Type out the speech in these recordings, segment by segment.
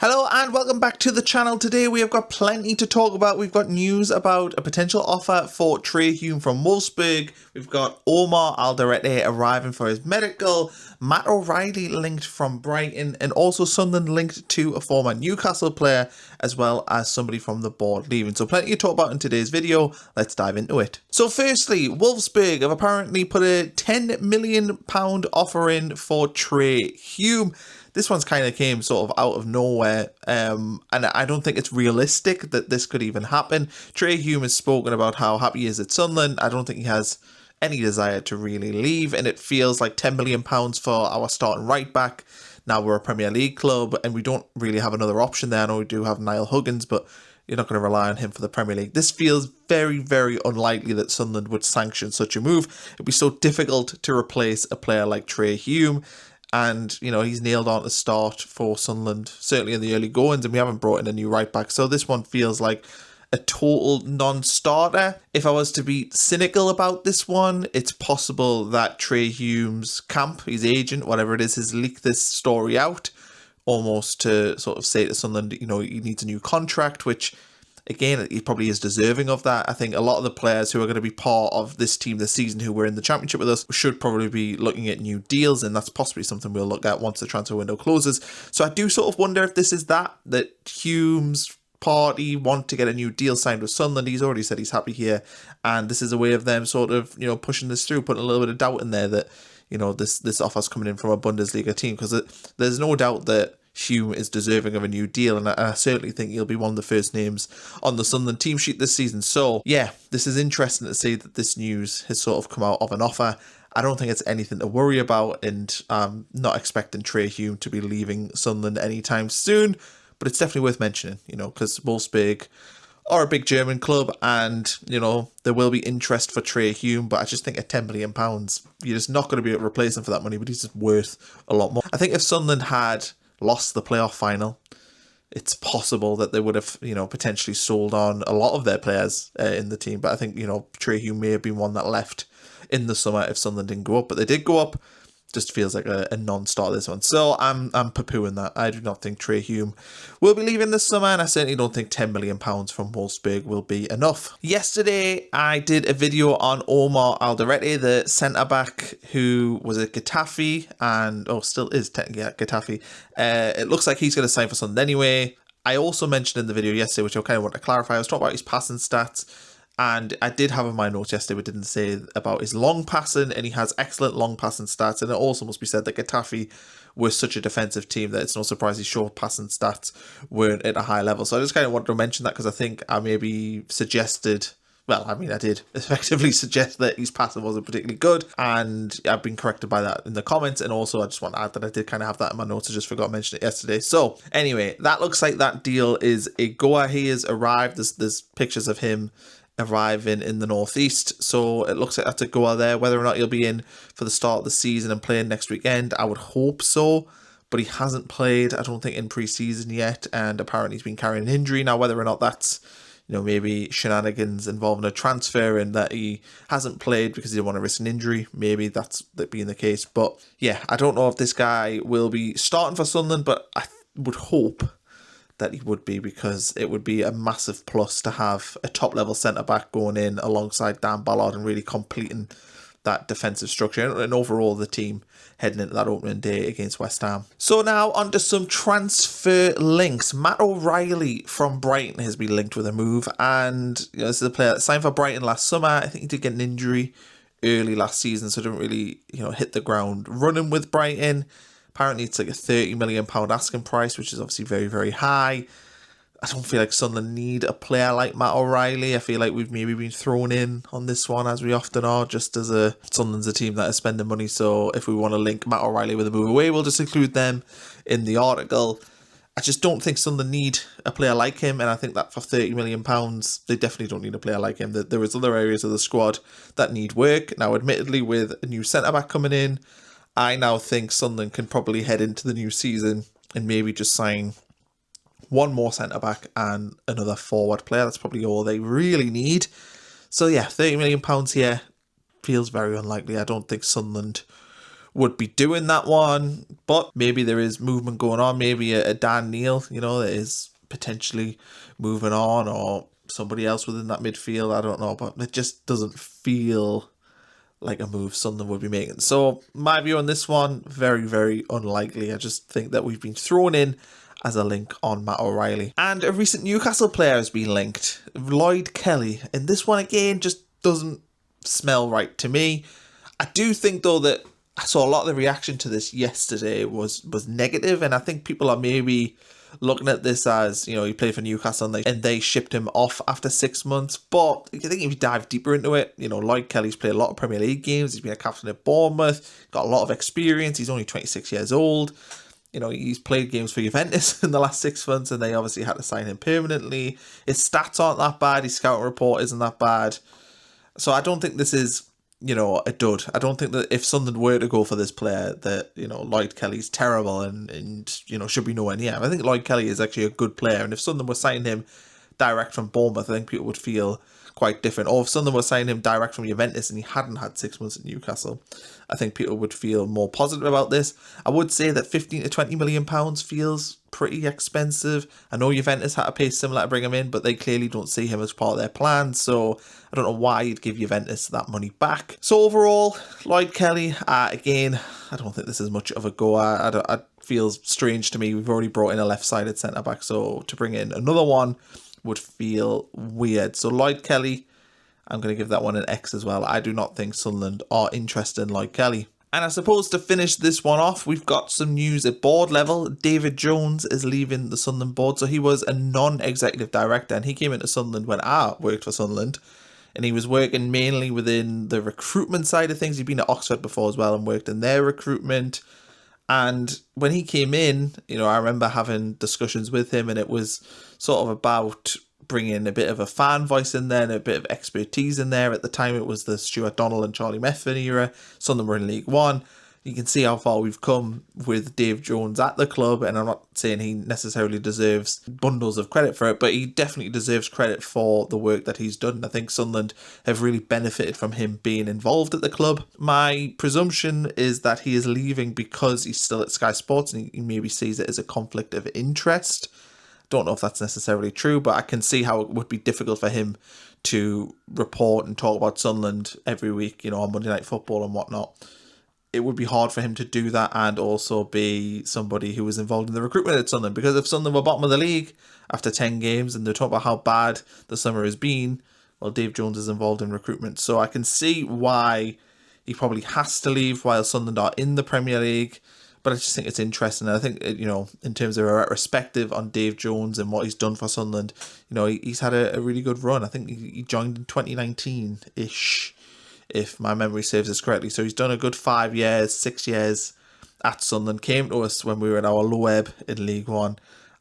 Hello and welcome back to the channel. Today we have got plenty to talk about. We've got news about a potential offer for Trey Hume from Wolfsburg. We've got Omar Alderete arriving for his medical, Matt O'Reilly linked from Brighton, and also Sunderland linked to a former Newcastle player, as well as somebody from the board leaving. So plenty to talk about in today's video. Let's dive into it. So firstly, Wolfsburg have apparently put a £10 million offer in for Trey Hume. This one's kind of came sort of out of nowhere, and I don't think it's realistic that this could even happen. Trey Hume has spoken about how happy he is at Sunderland. I don't think he has any desire to really leave, and it feels like £10 million for our starting right back. Now we're a Premier League club, and we don't really have another option there. I know we do have Niall Huggins, but you're not going to rely on him for the Premier League. This feels very, very unlikely that Sunderland would sanction such a move. It'd be so difficult to replace a player like Trey Hume. And, you know, he's nailed on to start for Sunderland, certainly in the early goings, and we haven't brought in a new right back. So this one feels like a total non-starter. If I was to be cynical about this one, it's possible that Trey Hume's camp, his agent, whatever it is, has leaked this story out, almost to sort of say to Sunderland, you know, he needs a new contract, which, again, he probably is deserving of that. I think a lot of the players who are going to be part of this team this season who were in the Championship with us should probably be looking at new deals, and that's possibly something we'll look at once the transfer window closes. So I do sort of wonder if this is that Hume's party want to get a new deal signed with Sunderland. He's already said he's happy here, and this is a way of them sort of, you know, pushing this through, putting a little bit of doubt in there that, you know, this offer's coming in from a Bundesliga team, because there's no doubt that Hume is deserving of a new deal, and I certainly think he'll be one of the first names on the Sunderland team sheet this season. So yeah, this is interesting to see that this news has sort of come out of an offer. I don't think it's anything to worry about, and I'm not expecting Trey Hume to be leaving Sunderland anytime soon, but it's definitely worth mentioning, you know, because Wolfsburg are a big German club, and, you know, there will be interest for Trey Hume, but I just think at £10 million, you're just not going to be able to replace him for that money, but he's just worth a lot more. I think if Sunderland had lost the playoff final, it's possible that they would have, you know, potentially sold on a lot of their players in the team. But I think, you know, Trey Hume may have been one that left in the summer if Sunderland didn't go up, but they did go up. Just feels like a non-starter, this one. So I'm poo-pooing that. I do not think Trey Hume will be leaving this summer, and I certainly don't think £10 million from Wolfsburg will be enough. Yesterday, I did a video on Omar Alderete, the centre-back who was at Getafe, and, still is technically at Getafe. It looks like he's going to sign for Sunderland anyway. I also mentioned in the video yesterday, which I kind of want to clarify, I was talking about his passing stats, and I did have in my notes yesterday, but didn't say about his long passing, and he has excellent long passing stats. And it also must be said that Getafe were such a defensive team that it's no surprise his short passing stats weren't at a high level. So I just kind of wanted to mention that, because I think I maybe suggested, well, I mean, I did effectively suggest that his passing wasn't particularly good, and I've been corrected by that in the comments. And also, I just want to add that I did kind of have that in my notes. I just forgot to mention it yesterday. So anyway, that looks like that deal is a goer. He has arrived. There's pictures of him arriving in the northeast, so it looks like that's a goer there. Whether or not he'll be in for the start of the season and playing next weekend, I would hope so, but he hasn't played, I don't think, in pre-season yet, and apparently he's been carrying an injury. Now, whether or not that's, you know, maybe shenanigans involving a transfer and that he hasn't played because he didn't want to risk an injury, maybe that's being the case. But yeah, I don't know if this guy will be starting for Sunderland, but I would hope that he would be, because it would be a massive plus to have a top-level centre-back going in alongside Dan Ballard and really completing that defensive structure and overall the team heading into that opening day against West Ham. So now on to some transfer links. Matt O'Reilly from Brighton has been linked with a move, and, you know, this is a player that signed for Brighton last summer. I think he did get an injury early last season, so didn't really, you know, hit the ground running with Brighton. Apparently, it's like a £30 million asking price, which is obviously very, very high. I don't feel like Sunderland need a player like Matt O'Reilly. I feel like we've maybe been thrown in on this one, as we often are, just as Sunderland's a team that is spending money. So if we want to link Matt O'Reilly with a move away, we'll just include them in the article. I just don't think Sunderland need a player like him, and I think that for £30 million, they definitely don't need a player like him. There is other areas of the squad that need work. Now, admittedly, with a new centre-back coming in, I now think Sunderland can probably head into the new season and maybe just sign one more centre-back and another forward player. That's probably all they really need. So yeah, £30 million here feels very unlikely. I don't think Sunderland would be doing that one, but maybe there is movement going on. Maybe a Dan Neil, you know, that is potentially moving on, or somebody else within that midfield. I don't know, but it just doesn't feel like a move Sunderland would be making. So my view on this one, very, very unlikely. I just think that we've been thrown in as a link on Matt O'Reilly. And a recent Newcastle player has been linked, Lloyd Kelly. And this one, again, just doesn't smell right to me. I do think, though, that I saw a lot of the reaction to this yesterday was negative, and I think people are maybe looking at this as, you know, he played for Newcastle and they shipped him off after 6 months. But I think if you dive deeper into it, you know, Lloyd Kelly's played a lot of Premier League games. He's been a captain at Bournemouth, got a lot of experience. He's only 26 years old. You know, he's played games for Juventus in the last 6 months, and they obviously had to sign him permanently. His stats aren't that bad. His scouting report isn't that bad. So I don't think this is, you know, a dud. I don't think that if Sunderland were to go for this player, that, you know, Lloyd Kelly's terrible and you know, should be nowhere near him. I think Lloyd Kelly is actually a good player, and if Sunderland were signing him direct from Bournemouth, I think people would feel quite different. Or if Sunderland were signing him direct from Juventus and he hadn't had 6 months at Newcastle, I think people would feel more positive about this. I would say that 15 to 20 million pounds feels pretty expensive. I know Juventus had to pay similar to bring him in, but they clearly don't see him as part of their plan, so I don't know why you'd give Juventus that money back. So overall, Lloyd Kelly, again, I don't think this is much of a go. It feels strange to me. We've already brought in a left-sided centre-back, so to bring in another one would feel weird. So Lloyd Kelly, I'm going to give that one an X as well. I do not think Sunderland are interested in Lloyd Kelly. And I suppose to finish this one off, we've got some news at board level. David Jones is leaving the Sunderland board. So he was a non-executive director, and he came into Sunderland when I worked for Sunderland. And he was working mainly within the recruitment side of things. He'd been at Oxford before as well and worked in their recruitment. And when he came in, you know, I remember having discussions with him, and it was sort of about bringing a bit of a fan voice in there and a bit of expertise in there. At the time, it was the Stuart Donald and Charlie Methven era. Sunderland were in League One. You can see how far we've come with Dave Jones at the club, and I'm not saying he necessarily deserves bundles of credit for it, but he definitely deserves credit for the work that he's done. I think Sunderland have really benefited from him being involved at the club. My presumption is that he is leaving because he's still at Sky Sports, and he maybe sees it as a conflict of interest. Don't know if that's necessarily true, but I can see how it would be difficult for him to report and talk about Sunderland every week, you know, on Monday Night Football and whatnot. It would be hard for him to do that and also be somebody who was involved in the recruitment at Sunderland. Because if Sunderland were bottom of the league after 10 games and they're talking about how bad the summer has been, well, Dave Jones is involved in recruitment. So I can see why he probably has to leave while Sunderland are in the Premier League. But I just think it's interesting. And I think, you know, in terms of a retrospective on Dave Jones and what he's done for Sunderland, you know, he's had a really good run. I think he joined in 2019-ish, if my memory serves us correctly. So he's done a good 5 years, 6 years at Sunderland. Came to us when we were in our low ebb in League One,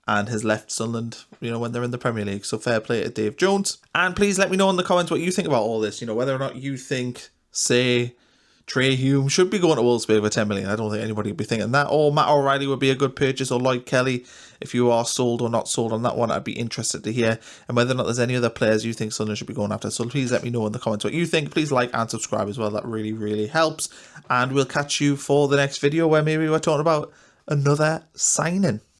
and has left Sunderland, you know, when they're in the Premier League. So fair play to Dave Jones. And please let me know in the comments what you think about all this. You know, whether or not you think, say, Trey Hume should be going to Wolfsburg for 10 million. I don't think anybody would be thinking that. Or Matt O'Reilly would be a good purchase, or Lloyd Kelly. If you are sold or not sold on that one, I'd be interested to hear. And whether or not there's any other players you think Sunderland should be going after. So please let me know in the comments what you think. Please like and subscribe as well. That really, really helps. And we'll catch you for the next video where maybe we're talking about another signing.